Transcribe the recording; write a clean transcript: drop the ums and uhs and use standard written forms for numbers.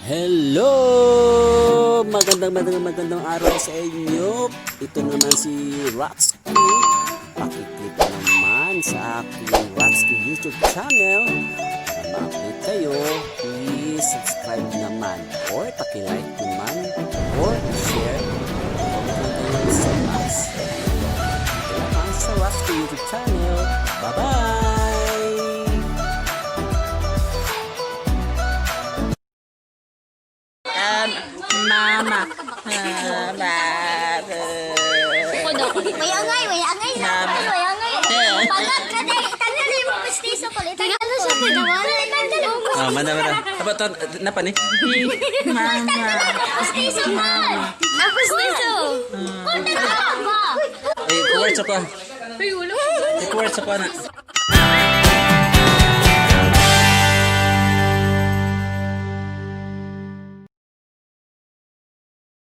Hello! Magandang araw sa inyo. Ito naman si Ratsky. Pakiclick naman sa aking Ratsky YouTube channel. Para ma-update kayo, please subscribe naman or pakilike naman or share or sa mas. Ito naman sa Ratsky YouTube channel. Bye-bye! Mama. May angay na. May angay. Pagkat ka din. Tanggalin mo mestizo ko. Tanggalin siya. Tanggalin mo. Mana. Apa to? Napa nih? Mama. Mestizo mo. Mestizo. Kunti ka ba? Kuwarts apa? Kuwarts apa na?